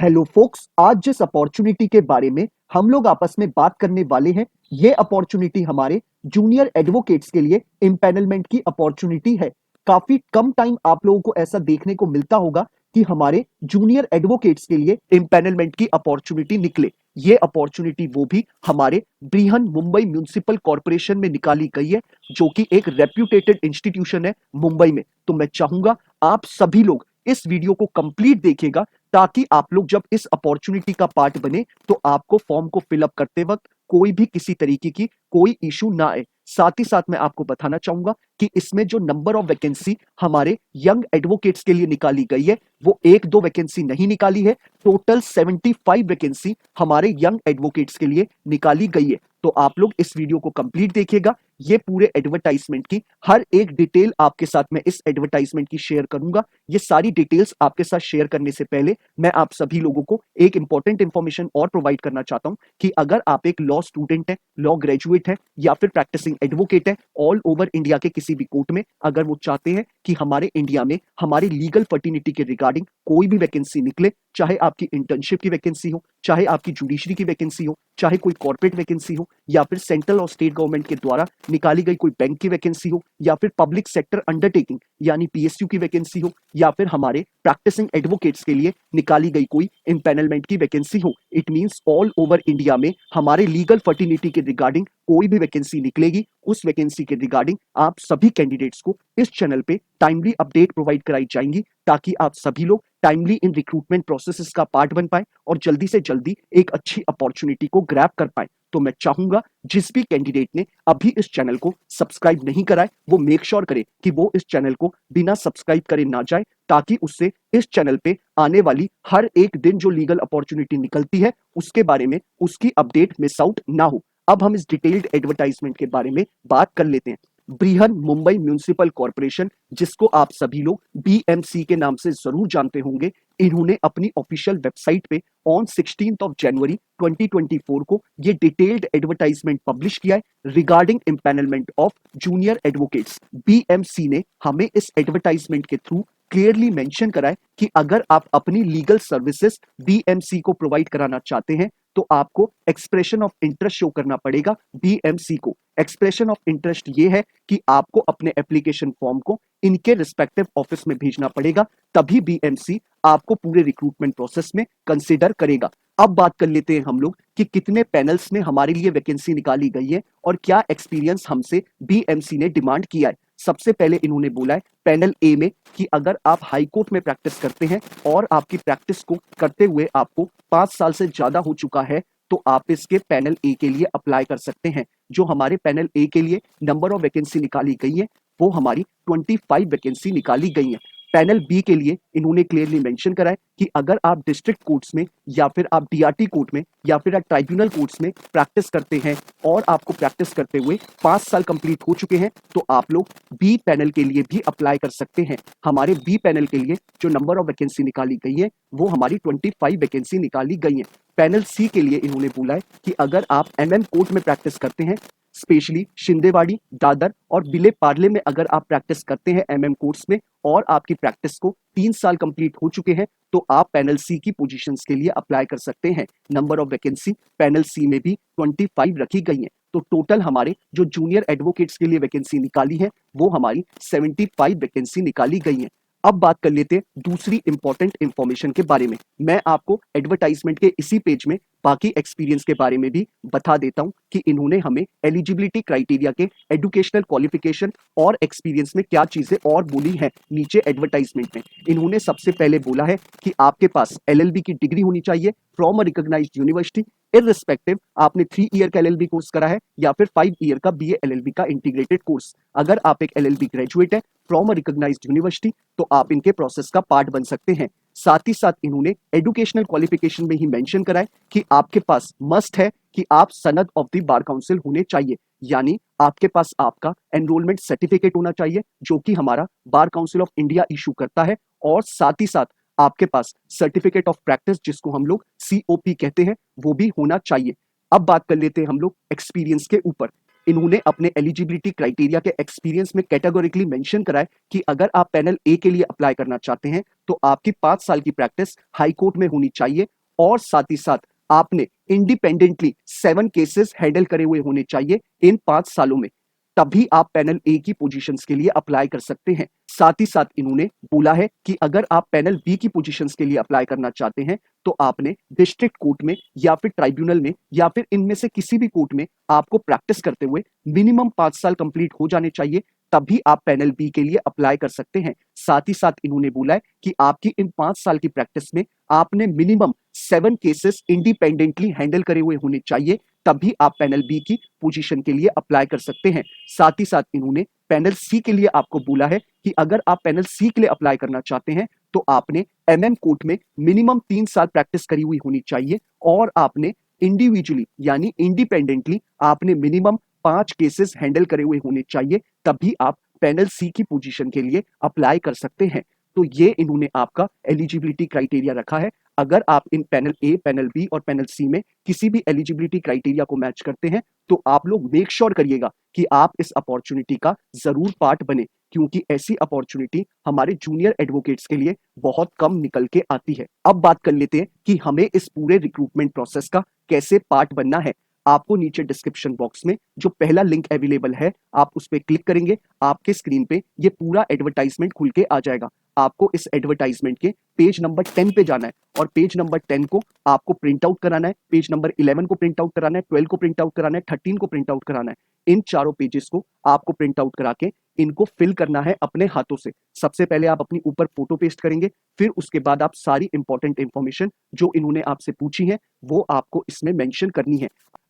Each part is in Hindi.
हेलो फोक्स, आज जिस अपॉर्चुनिटी के बारे में हम लोग आपस में बात करने वाले हैं, ये अपॉर्चुनिटी हमारे जूनियर एडवोकेट्स के लिए इम्पैनलमेंट की अपॉर्चुनिटी है। काफी कम टाइम आप लोगों को ऐसा देखने को मिलता होगा कि हमारे जूनियर एडवोकेट्स के लिए इम्पैनलमेंट की अपॉर्चुनिटी निकले। ये अपॉर्चुनिटी वो भी हमारे बृहन मुंबई म्युनिसिपल कॉर्पोरेशन में निकाली गई है, जो कि एक रेप्यूटेटेड इंस्टीट्यूशन है मुंबई में। तो मैं चाहूंगा आप सभी लोग इस वीडियो को कंप्लीट देखिएगा, ताकि आप लोग जब इस अपॉर्चुनिटी का पार्ट बने तो आपको फॉर्म को फिलअप करते वक्त कोई भी किसी तरीके की कोई इशू ना आए। साथ ही साथ मैं आपको बताना चाहूंगा कि इसमें जो नंबर ऑफ वैकेंसी हमारे यंग एडवोकेट्स के लिए निकाली गई है, वो एक दो वैकेंसी नहीं निकाली है, टोटल 75 वैकेंसी हमारे यंग एडवोकेट्स के लिए निकाली गई है। तो आप लोग इस वीडियो को कंप्लीट देखिएगा। ये पूरे एडवर्टाइजमेंट की हर एक डिटेल आपके साथ मैं इस एडवर्टाइजमेंट की शेयर करूंगा। ये सारी डिटेल्स आपके साथ शेयर करने से पहले मैं आप सभी लोगों को एक इंपॉर्टेंट इंफॉर्मेशन और प्रोवाइड करना चाहता हूं कि अगर आप एक लॉ स्टूडेंट हैं, लॉ ग्रेजुएट हैं या फिर प्रैक्टिसिंग एडवोकेट हैं ऑल ओवर इंडिया के किसी भी कोर्ट में, अगर वो चाहते हैं कि हमारे इंडिया में हमारी लीगल फर्टिनिटी के रिगार्डिंग कोई भी वैकेंसी निकले, चाहे आपकी इंटर्नशिप की वैकेंसी हो, चाहे आपकी जुडिशरी की वैकेंसी हो, चाहे कोई कॉर्पोरेट वैकेंसी हो, या फिर सेंट्रल और स्टेट गवर्नमेंट के द्वारा निकाली गई कोई बैंक की वैकेंसी हो, या फिर पब्लिक सेक्टर अंडरटेकिंग यानी पीएसयू की वैकेंसी हो, या फिर हमारे प्रैक्टिसिंग एडवोकेट्स के लिए निकाली गई कोई इम्पैनलमेंट की वैकेंसी हो, it means all over India में हमारे लीगल फर्टिनिटी के रिगार्डिंग कोई भी वैकेंसी निकलेगी, उस वैकेंसी के रिगार्डिंग आप सभी कैंडिडेट्स को इस चैनल पे टाइमली अपडेट प्रोवाइड कराई जाएंगी, ताकि आप सभी लोग टाइमली इन रिक्रूटमेंट प्रोसेसेस का पार्ट बन पाए और जल्दी से जल्दी एक अच्छी अपॉर्चुनिटी को ग्रैब कर पाए। तो मैं चाहूंगा जिस भी कैंडिडेट ने अभी इस चैनल को सब्सक्राइब नहीं करा है, वो मेक श्योर करे कि वो इस चैनल को बिना सब्सक्राइब करे ना जाए, ताकि उससे इस चैनल पे आने वाली हर एक दिन जो लीगल अपॉर्चुनिटी निकलती है उसके बारे में उसकी अपडेट मिस आउट ना हो। अब हम इस डिटेल्ड एडवर्टाइजमेंट के बारे में बात कर लेते हैं। बृहन मुंबई म्युनिसिपल कॉर्पोरेशन, जिसको आप सभी लोग बीएमसी के नाम से जरूर जानते होंगे, इन्होंने अपनी ऑफिशियल वेबसाइट पे ऑन 16 जनवरी 2024 को ये डिटेल्ड एडवर्टाइजमेंट पब्लिश किया है regarding empanelment of junior advocates. BMC ने हमें इस एडवर्टाइजमेंट के थ्रू क्लियरली मेंशन करा है कि अगर आप अपनी लीगल सर्विसेज बीएमसी को प्रोवाइड कराना चाहते हैं तो आपको एक्सप्रेशन ऑफ इंटरेस्ट शो करना पड़ेगा बीएमसी को। एक्सप्रेशन ऑफ इंटरेस्ट ये है कि आपको अपने एप्लीकेशन फॉर्म को इनके रिस्पेक्टिव ऑफिस में भेजना पड़ेगा, तभी बीएमसी आपको पूरे रिक्रूटमेंट प्रोसेस में कंसीडर करेगा। अब बात कर लेते हैं हम लोग कि कितने पैनल्स में हमारे लिए वैकेंसी निकाली गई है और क्या एक्सपीरियंस हमसे बीएमसी ने डिमांड किया है। सबसे पहले इन्होंने बोला है पैनल ए में कि अगर आप हाई कोर्ट में प्रैक्टिस करते हैं और आपकी प्रैक्टिस को करते हुए आपको 5 साल से ज्यादा हो चुका है, तो आप इसके पैनल ए के लिए अप्लाई कर सकते हैं। जो हमारे पैनल ए के लिए नंबर ऑफ वैकेंसी निकाली गई है वो हमारी 25 वैकेंसी निकाली गई है। पैनल बी के लिए इन्होंने क्लियरली मेंशन करा है कि अगर आप डिस्ट्रिक्ट कोर्ट्स में या फिर आप डीआरटी कोर्ट में या फिर आप ट्राइब्यूनल कोर्ट्स में प्रैक्टिस करते हैं और आपको प्रैक्टिस करते हुए 5 साल कंप्लीट हो चुके हैं, तो आप लोग बी पैनल के लिए भी अप्लाई कर सकते हैं। हमारे बी पैनल के लिए जो नंबर ऑफ वैकेंसी निकाली गई है वो हमारी 25 वैकेंसी निकाली गई है। पैनल सी के लिए इन्होंने बोला है कि अगर आप एमएम कोर्ट में प्रैक्टिस करते हैं, स्पेशली शिंदेवाड़ी, दादर और विले पार्ले में अगर आप प्रैक्टिस करते हैं एमएम कोर्स में और आपकी प्रैक्टिस को 3 साल कंप्लीट हो चुके हैं, तो आप पैनल सी की पोजीशंस के लिए अप्लाई कर सकते हैं। Number of vacancy panel C में भी 25 रखी गई है। तो टोटल हमारे जो जूनियर एडवोकेट्स के लिए वैकेंसी निकाली है वो हमारी 75 वैकेंसी निकाली गई है। अब बात कर लेते हैं दूसरी इंपॉर्टेंट इंफॉर्मेशन के बारे में। मैं आपको एडवर्टाइजमेंट के इसी पेज में बाकी एक्सपीरियंस के बारे में भी बता देता हूं कि इन्होंने हमें एलिजिबिलिटी क्राइटेरिया के एजुकेशनल क्वालिफिकेशन और एक्सपीरियंस में क्या चीजें और बोली हैं। नीचे एडवर्टाइजमेंट में इन्होंने सबसे पहले बोला है कि आपके पास एलएलबी की डिग्री होनी चाहिए from a recognised university, irrespective आपने 3 ईयर का एलएलबी कोर्स करा है या फिर 5 ईयर का बीए एलएलबी का इंटीग्रेटेड कोर्स। अगर आप एक एलएलबी ग्रेजुएट है फ्रॉम अ रिकॉग्नाइज्ड यूनिवर्सिटी, तो आप इनके प्रोसेस का पार्ट बन सकते हैं। साथ ही साथ इन्होंने एजुकेशनल क्वालिफिकेशन में ही मेंशन करा है कि आपके पास मस्ट है कि आप सनद ऑफ द बार काउंसिल होने चाहिए, यानी आपके पास आपका एनरोलमेंट सर्टिफिकेट होना चाहिए जो कि हमारा bar council of India issue करता है, और साथ ही साथ आपके पास सर्टिफिकेट ऑफ प्रैक्टिस जिसको हम लोग सीओपी कहते हैं वो भी होना चाहिए। अब बात कर लेते हैं हम लोग एक्सपीरियंस के ऊपर। इन्होंने अपने एलिजिबिलिटी क्राइटेरिया के एक्सपीरियंस में कैटेगोरिकली मेंशन करा है कि अगर आप पैनल ए के लिए अप्लाई करना चाहते हैं तो आपकी 5 साल की प्रैक्टिस हाई कोर्ट में होनी चाहिए और साथ ही साथ आपने इंडिपेंडेंटली 7 केसेस हैंडल करे हुए होने चाहिए इन 5 सालों में, तभी आप पैनल ए की पोजीशंस के लिए अप्लाई कर सकते हैं। साथ ही साथ इन्होंने बोला है कि अगर आप पैनल बी की पोजीशंस के लिए अप्लाई करना चाहते हैं तो आपने डिस्ट्रिक्ट कोर्ट में या फिर ट्राइब्यूनल में या फिर इनमें से किसी भी कोर्ट में आपको प्रैक्टिस करते हुए मिनिमम 5 साल कंप्लीट हो जाने चाहिए, तभी आप पैनल बी के लिए अप्लाई कर सकते हैं। साथ ही साथ इन्होंने बोला है कि आपकी इन 5 साल की प्रैक्टिस में आपने मिनिमम 7 केसेस इंडिपेंडेंटली हैंडल करे हुए होने चाहिए, तभी आप पैनल बी की पोजीशन के लिए अप्लाई कर सकते हैं। साथ ही साथ इन्होंने पैनल सी के लिए आपको बोला है कि अगर आप पैनल सी के लिए अप्लाई करना चाहते हैं तो आपने एमएम कोर्ट में मिनिमम 3 साल प्रैक्टिस करी हुई होनी चाहिए और आपने इंडिविजुअली यानी इंडिपेंडेंटली आपने मिनिमम 5 केसेस हैंडल करे हुए होने चाहिए, तभी आप पैनल सी की पोजीशन के लिए अप्लाई कर सकते हैं। तो ये इन्होंने आपका एलिजिबिलिटी क्राइटेरिया रखा है। अगर आप इन पैनल ए, पैनल बी और पैनल सी में किसी भी एलिजिबिलिटी क्राइटेरिया को मैच करते हैं तो आप लोग मेक श्योर करिएगा कि आप इस अपॉर्चुनिटी का जरूर पार्ट बने, क्योंकि ऐसी अपॉर्चुनिटी हमारे जूनियर एडवोकेट्स के लिए बहुत कम निकल के आती है। अब बात कर लेते हैं कि हमें इस पूरे रिक्रूटमेंट प्रोसेस का कैसे पार्ट बनना है। आपको नीचे डिस्क्रिप्शन बॉक्स में जो पहला लिंक अवेलेबल है आप उस पर क्लिक करेंगे, आपके स्क्रीन पे ये पूरा एडवर्टाइजमेंट खुल के आ जाएगा। आपको इस एडवर्टाइजमेंट के पेज नंबर 10 पे जाना है और पेज नंबर 10 को आपको प्रिंट आउट कराना है, पेज नंबर 11 को प्रिंट आउट कराना है, 12 को प्रिंट आउट कराना है, 13 को प्रिंट आउट कराना है। इन चारों पेजेस को आपको प्रिंट आउट करा के इनको फिल करना है अपने हाथों से। सबसे पहले आप अपनी ऊपर फोटो पेस्ट करेंगे, फिर उसके बाद आप सारी इंपॉर्टेंट इंफॉर्मेशन जो इन्होंने आपसे पूछी है वो आपको इसमें मेंशन करनी है।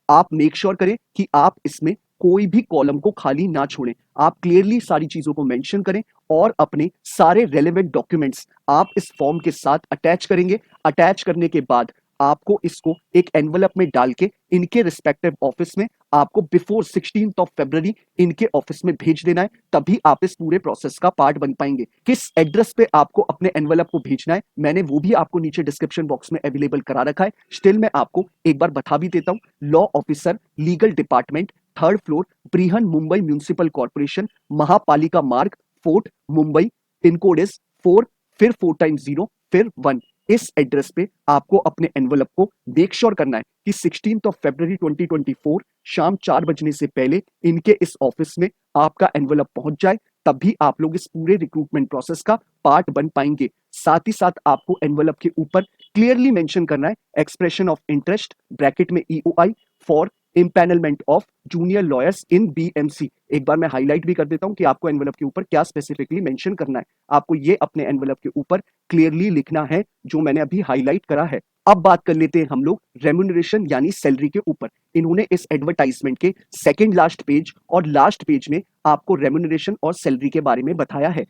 आप मेक श्योर करें कि आप इसमें कोई भी कॉलम को खाली ना छोड़ें। आप क्लियरली सारी चीजों को मेंशन करें और अपने सारे रेलेवेंट डॉक्यूमेंट्स आप इस फॉर्म के साथ अटैच करेंगे। अटैच करने के बाद आपको इसको एक एनवलप में डाल के इनके रिस्पेक्टिव ऑफिस में आपको बिफोर 16th ऑफ फरवरी इनके ऑफिस में भेज देना है, तभी आप इस पूरे प्रोसेस का पार्ट बन पाएंगे। किस एड्रेस पे आपको अपने एनवलप को भेजना है मैंने वो भी आपको नीचे डिस्क्रिप्शन बॉक्स में अवेलेबल करा रखा है। स्टिल मैं आपको एक बार बता भी देता हूँ। Law officer, legal department, 3rd floor, Brihan Mumbai municipal corporation, Mahapalika Marg, Fort, Mumbai. Pin code is 4 फिर 4 टाइम्स 0 फिर 1। इस एड्रेस पे आपको अपने एनवलप को मेक श्योर करना है कि 16th ऑफ फरवरी 2024 शाम 4 बजने से पहले इनके इस ऑफिस में आपका एनवलप पहुंच जाए, तभी आप लोग इस पूरे रिक्रूटमेंट प्रोसेस का पार्ट बन पाएंगे। साथ ही साथ आपको एनवलप के ऊपर क्लियरली मेंशन करना है एक्सप्रेशन ऑफ इंटरेस्ट ब्रैकेट में EOI for empanelment of junior lawyers in BMC. एक बार मैं हाईलाइट भी कर देता हूं कि आपको एनवलप के ऊपर क्या स्पेसिफिकली मेंशन करना है। आपको ये अपने एनवलप के ऊपर क्लियरली लिखना है जो मैंने अभी हाईलाइट करा है। अब बात कर लेते हैं हम लोग रेम्यूनरेशन यानी सैलरी के ऊपर। इन्होंने इस एडवर्टाइजमेंट के सेकंड लास्ट पेज और लास्ट पेज में आपको रेम्यूनरेशन और सैलरी के बारे में बताया है।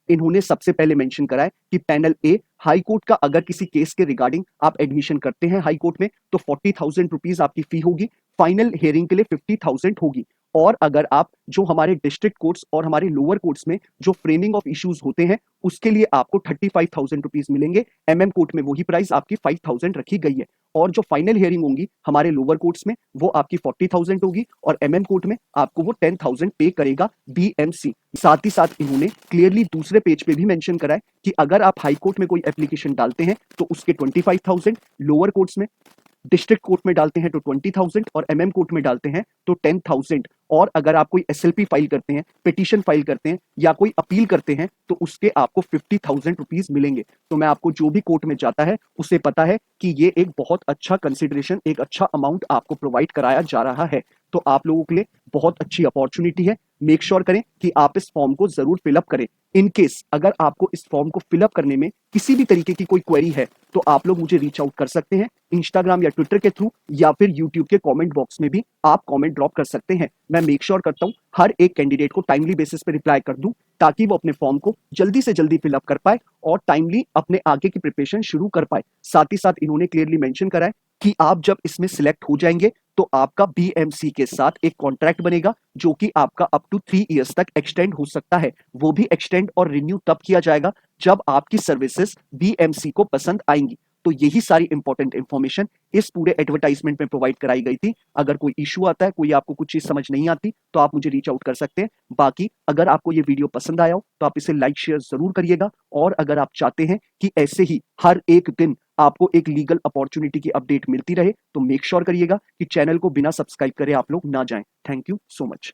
इन्होंने सबसे पहले मेंशन करा है कि पैनल ए हाई कोर्ट का अगर किसी केस के रिगार्डिंग आप एडमिशन करते हैं हाई कोर्ट में तो 40,000 रुपीज आपकी फी होगी, फाइनल हियरिंग के लिए 50,000 होगी। और अगर आप जो हमारे डिस्ट्रिक्ट कोर्ट्स और हमारे लोअर कोर्ट्स में जो फ्रेमिंग ऑफ इश्यूज होते हैं उसके लिए आपको 35,000 रुपीज मिलेंगे। एमएम कोर्ट में वही प्राइस आपकी 5,000 रखी गई है और जो फाइनल हियरिंग होंगी हमारे लोअर कोर्ट्स में वो आपकी 40,000 होगी और एमएम कोर्ट में आपको वो 10,000 पे करेगा बीएमसी। साथ ही साथ इन्होंने क्लियरली दूसरे पेज पे भी मेंशन करा है कि अगर आप हाई कोर्ट में कोई एप्लीकेशन डालते हैं तो उसके 25,000, लोअर कोर्ट्स में डिस्ट्रिक्ट कोर्ट में डालते हैं तो 20,000 और एमएम कोर्ट में डालते हैं तो 10,000। और अगर आप कोई एसएलपी फाइल करते हैं, पिटीशन फाइल करते हैं या कोई अपील करते हैं तो उसके आपको 50,000 रुपीज मिलेंगे। तो मैं आपको जो भी कोर्ट में जाता है उसे पता है कि ये एक बहुत अच्छा कंसिडरेशन, एक अच्छा अमाउंट आपको प्रोवाइड कराया जा रहा है। तो आप लोगों के लिए बहुत अच्छी अपॉर्चुनिटी है। मेक श्योर करें कि आप इस फॉर्म को जरूर फिलअप करें। इन केस अगर आपको इस फॉर्म को फिलअप करने में किसी भी तरीके की कोई क्वेरी है तो आप लोग मुझे रीच आउट कर सकते हैं इंस्टाग्राम या ट्विटर के थ्रू या फिर यूट्यूब के कमेंट बॉक्स में भी आप कमेंट ड्रॉप कर सकते हैं। मैं मेक श्योर करता हूं हर एक कैंडिडेट को टाइमली बेसिस पे रिप्लाई कर दूं ताकि वो अपने फॉर्म को जल्दी से जल्दी फिलअप कर पाए और टाइमली अपने आगे की प्रिपरेशन शुरू कर पाए। साथ ही साथ इन्होंने क्लियरली मेंशन करा है कि आप जब इसमें सिलेक्ट हो जाएंगे तो आपका बीएमसी के साथ एक कॉन्ट्रैक्ट बनेगा जो कि आपका अप टू 3 इयर्स तक एक्सटेंड हो सकता है। वो भी एक्सटेंड और रिन्यू तब किया जाएगा जब आपकी सर्विसेज बीएमसी को पसंद आएंगी। तो यही सारी इंपॉर्टेंट इंफॉर्मेशन इस पूरे एडवर्टाइजमेंट में प्रोवाइड कराई गई थी। अगर कोई इशू आता है, कोई आपको कुछ चीज समझ नहीं आती, तो आप मुझे रीच आउट कर सकते हैं। बाकी अगर आपको ये वीडियो पसंद आया हो तो आप इसे लाइक शेयर जरूर करिएगा, और अगर आप चाहते हैं कि ऐसे ही हर एक दिन आपको एक लीगल अपॉर्चुनिटी की अपडेट मिलती रहे, तो मेक श्योर करिएगा कि चैनल को बिना सब्सक्राइब करे आप लोग ना जाएं। Thank you so much.